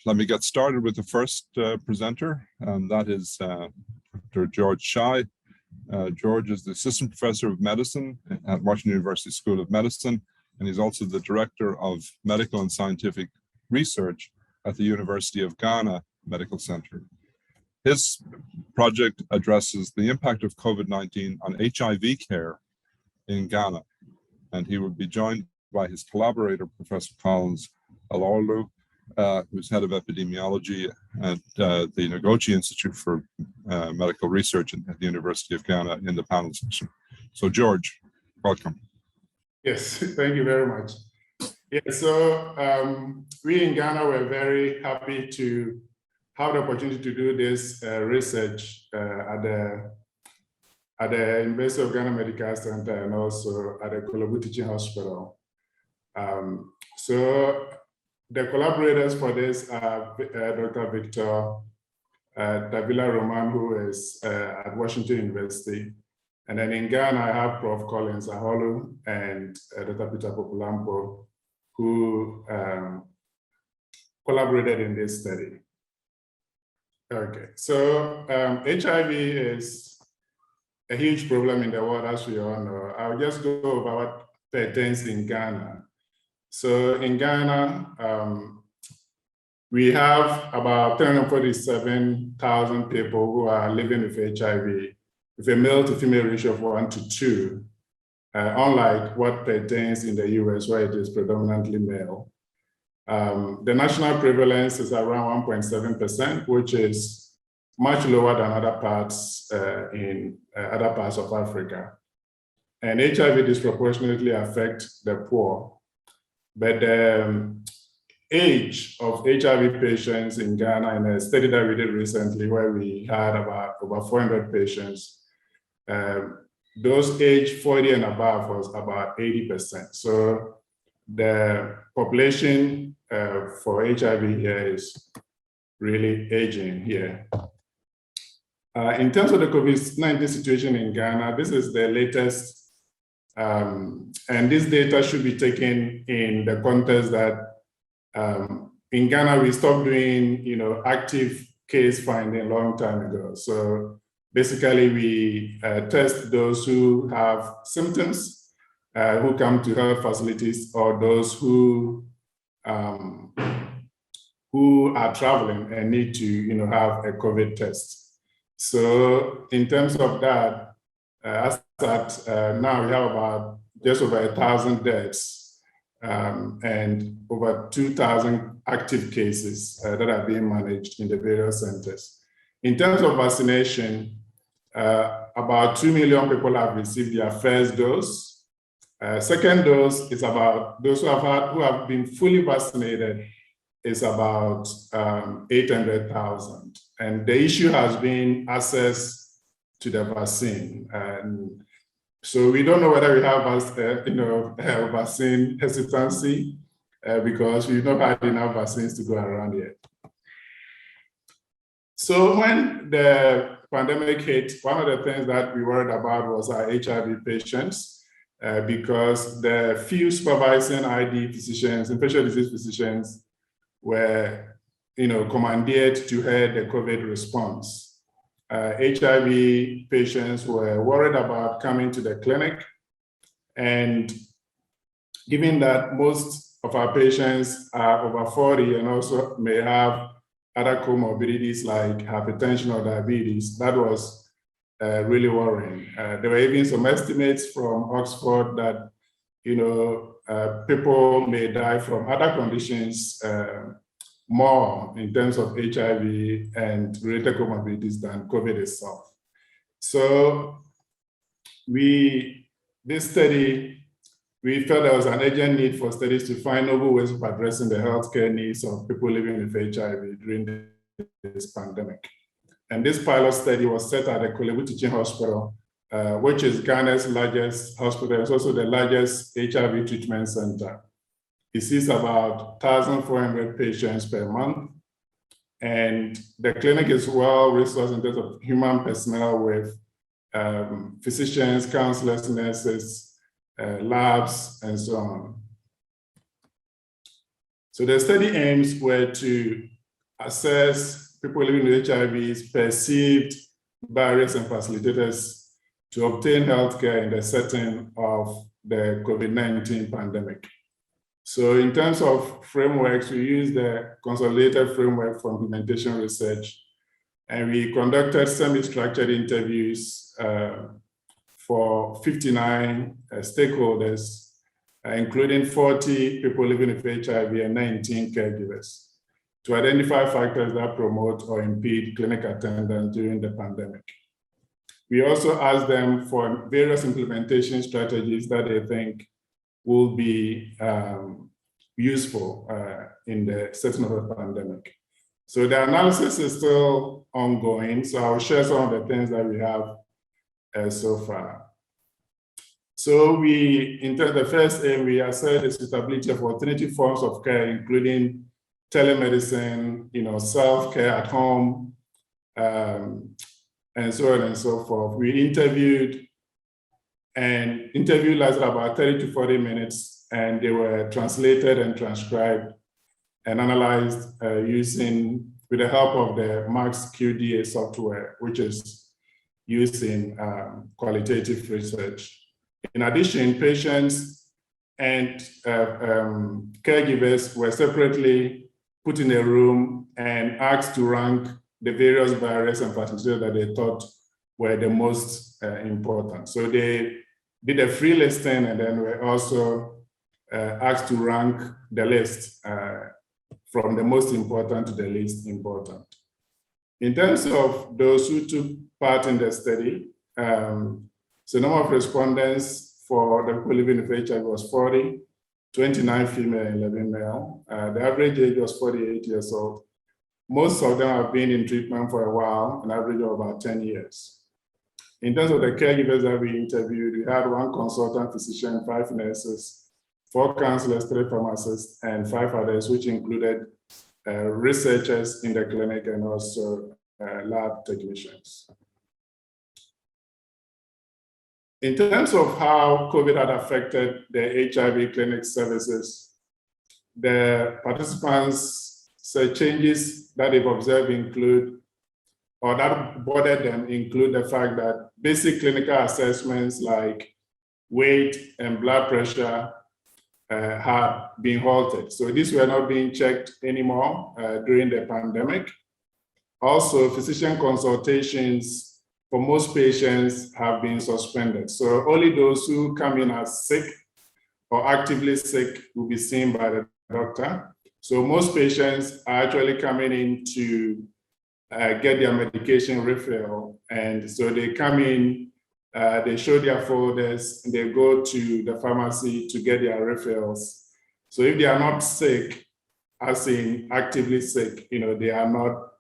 let me get started with the first presenter, and that is Dr. George Kyei. George is the Assistant Professor of Medicine at Washington University School of Medicine, and he's also the Director of Medical and Scientific Research at the University of Ghana Medical Center. His project addresses the impact of COVID-19 on HIV care in Ghana, and he will be joined by his collaborator, Professor Collins Alorlu, who's head of epidemiology at the Ngozi Institute for Medical Research at the University of Ghana in the panel session. So George, welcome. Yes, thank you very much. Yeah, so we in Ghana were very happy to have the opportunity to do this research at the University of Ghana Medical Center and also at the Kolebu Teaching Hospital. So the collaborators for this are Dr. Victor Davila Roman, who is at Washington University. And then in Ghana, I have Prof. Collins Aholu and Dr. Peter Popolampo, who collaborated in this study. Okay, so HIV is a huge problem in the world, as we all know. I'll just go over what pertains in Ghana. So in Ghana, we have about 347,000 people who are living with HIV, with a male to female ratio of 1:2, unlike what pertains in the US, where it is predominantly male. The national prevalence is around 1.7%, which is much lower than other parts in other parts of Africa. And HIV disproportionately affects the poor. But the age of HIV patients in Ghana, in a study that we did recently, where we had about over 400 patients, those aged 40 and above was about 80%. So the population for HIV here is really aging here. In terms of the COVID-19 situation in Ghana, this is the latest, and this data should be taken in the context that in Ghana, we stopped doing, active case finding a long time ago. So basically, we test those who have symptoms, who come to health facilities, or those who are traveling and need to, have a COVID test. So in terms of that, as at now we have about just over 1,000 deaths and over 2,000 active cases that are being managed in the various centers. In terms of vaccination, about 2 million people have received their first dose. Second dose is about those who have been fully vaccinated is about 800,000. And the issue has been access to the vaccine. And so we don't know whether we have vaccine hesitancy because we've not had enough vaccines to go around yet. So when the pandemic hit, one of the things that we worried about was our HIV patients because the few supervising ID physicians, infectious disease physicians, were commandeered to head the COVID response. HIV patients were worried about coming to the clinic, and given that most of our patients are over 40 and also may have other comorbidities like hypertension or diabetes, that was really worrying. There were even some estimates from Oxford that people may die from other conditions more in terms of HIV and related comorbidities than COVID itself. So this study, we felt there was an urgent need for studies to find novel ways of addressing the healthcare needs of people living with HIV during this pandemic. And this pilot study was set at the Kolebu Teaching Hospital, which is Ghana's largest hospital. It's also the largest HIV treatment center. It sees about 1,400 patients per month. And the clinic is well resourced in terms of human personnel with physicians, counselors, nurses, labs, and so on. So the study aims were to assess people living with HIV's perceived barriers and facilitators to obtain healthcare in the setting of the COVID-19 pandemic. So in terms of frameworks, we use the consolidated framework for implementation research, and we conducted semi-structured interviews for 59 stakeholders, including 40 people living with HIV and 19 caregivers, to identify factors that promote or impede clinic attendance during the pandemic. We also asked them for various implementation strategies that they think will be useful in the setting of a pandemic. So the analysis is still ongoing, so I'll share some of the things that we have so far. So in terms of the first aim, we assess the suitability of alternative forms of care, including telemedicine, self-care at home, and so on and so forth. We interviewed, and interview lasted about 30 to 40 minutes, and they were translated and transcribed and analyzed with the help of the Max QDA software, which is used in qualitative research. In addition, patients and caregivers were separately put in a room and asked to rank the various barriers and facilitators that they thought were the most important. So they did a free listing, and then were also asked to rank the list from the most important to the least important. In terms of those who took part in the study, so number of respondents for the people living with HIV was 40, 29 female, 11 male. The average age was 48 years old. Most of them have been in treatment for a while, an average of about 10 years. In terms of the caregivers that we interviewed, we had 1 consultant physician, 5 nurses, 4 counselors, 3 pharmacists, and 5 others, which included researchers in the clinic and also lab technicians. In terms of how COVID had affected the HIV clinic services, the participants said changes that they've observed include, or that bothered them include the fact that basic clinical assessments like weight and blood pressure had been halted. So these were not being checked anymore during the pandemic. Also, physician consultations for most patients have been suspended. So only those who come in as sick or actively sick will be seen by the doctor. So most patients are actually coming in to get their medication refill. And so they come in, they show their folders, and they go to the pharmacy to get their refills. So if they are not sick, as in actively sick, they are not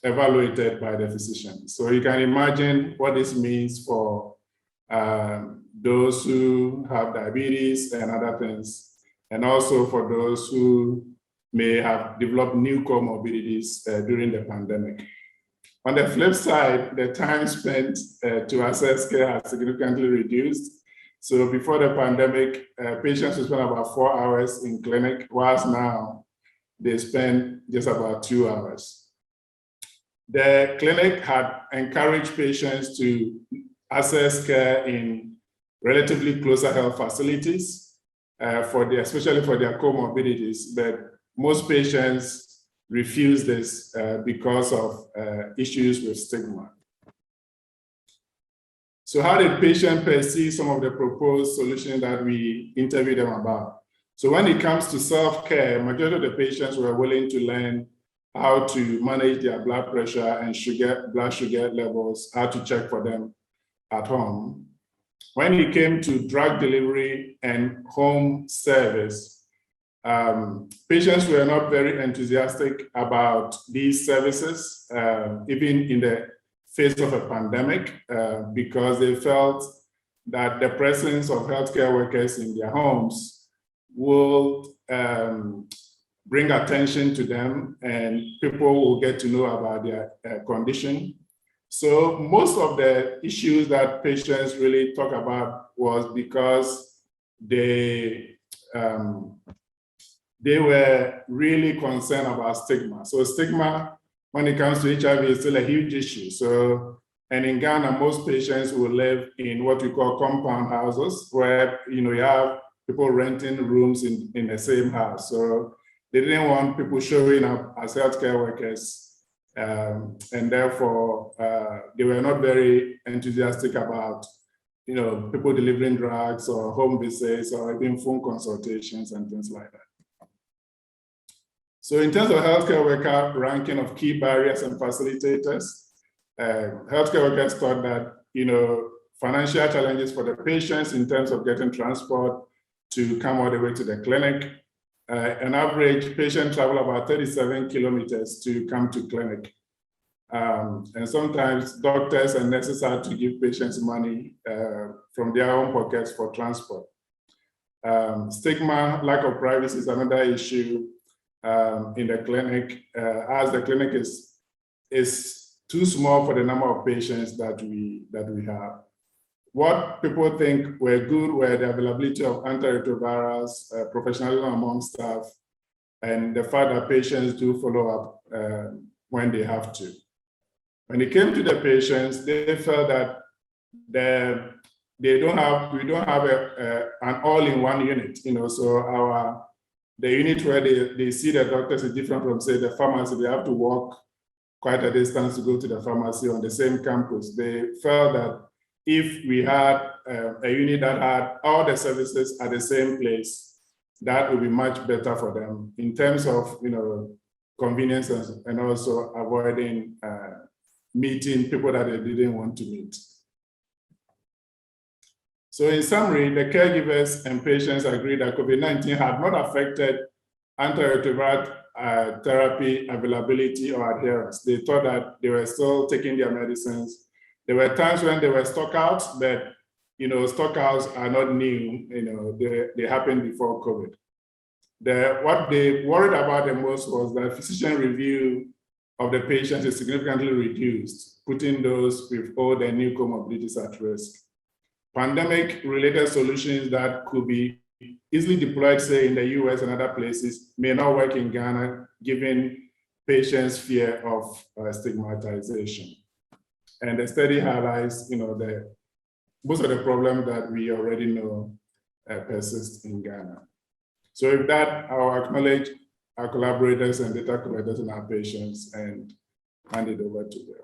evaluated by the physician. So you can imagine what this means for those who have diabetes and other things, and also for those who may have developed new comorbidities during the pandemic. On the flip side, the time spent to access care has significantly reduced. So before the pandemic, patients would spend about 4 hours in clinic, whilst now they spend just about 2 hours. The clinic had encouraged patients to access care in relatively closer health facilities, especially for their comorbidities, but most patients refuse this because of issues with stigma. So how did patients perceive some of the proposed solutions that we interviewed them about? So when it comes to self-care, majority of the patients were willing to learn how to manage their blood pressure and blood sugar levels, how to check for them at home. When it came to drug delivery and home service, patients were not very enthusiastic about these services, even in the face of a pandemic, because they felt that the presence of healthcare workers in their homes will bring attention to them, and people will get to know about their condition. So most of the issues that patients really talk about was because they they were really concerned about stigma. So stigma, when it comes to HIV, is still a huge issue. So, and in Ghana, most patients will live in what we call compound houses, where you have people renting rooms in the same house. So they didn't want people showing up as healthcare workers, and therefore they were not very enthusiastic about people delivering drugs or home visits or even phone consultations and things like that. So in terms of healthcare worker ranking of key barriers and facilitators, healthcare workers thought that financial challenges for the patients in terms of getting transport to come all the way to the clinic. An average patient travel about 37 kilometers to come to clinic. And sometimes doctors and nurses have to give patients money from their own pockets for transport. Stigma, lack of privacy is another issue in the clinic, as the clinic is too small for the number of patients that we have. What people think were good were the availability of antiretrovirals, professionalism among staff, and the fact that patients do follow up when they have to. When it came to the patients, they felt that we don't have an all-in-one unit. So the unit where they see the doctors is different from, say, the pharmacy. They have to walk quite a distance to go to the pharmacy on the same campus. They felt that if we had a unit that had all the services at the same place, that would be much better for them in terms of convenience and also avoiding meeting people that they didn't want to meet. So in summary, the caregivers and patients agreed that COVID-19 had not affected antiretroviral therapy availability or adherence. They thought that they were still taking their medicines. There were times when there were stockouts, but stockouts are not new. They happened before COVID. What they worried about the most was that physician review of the patients is significantly reduced, putting those with all their new comorbidities at risk. Pandemic-related solutions that could be easily deployed, say, in the US and other places, may not work in Ghana, given patients' fear of stigmatization. And the study highlights, most of the problems that we already know persist in Ghana. So with that, I will acknowledge our collaborators and data collectors and our patients and hand it over to them.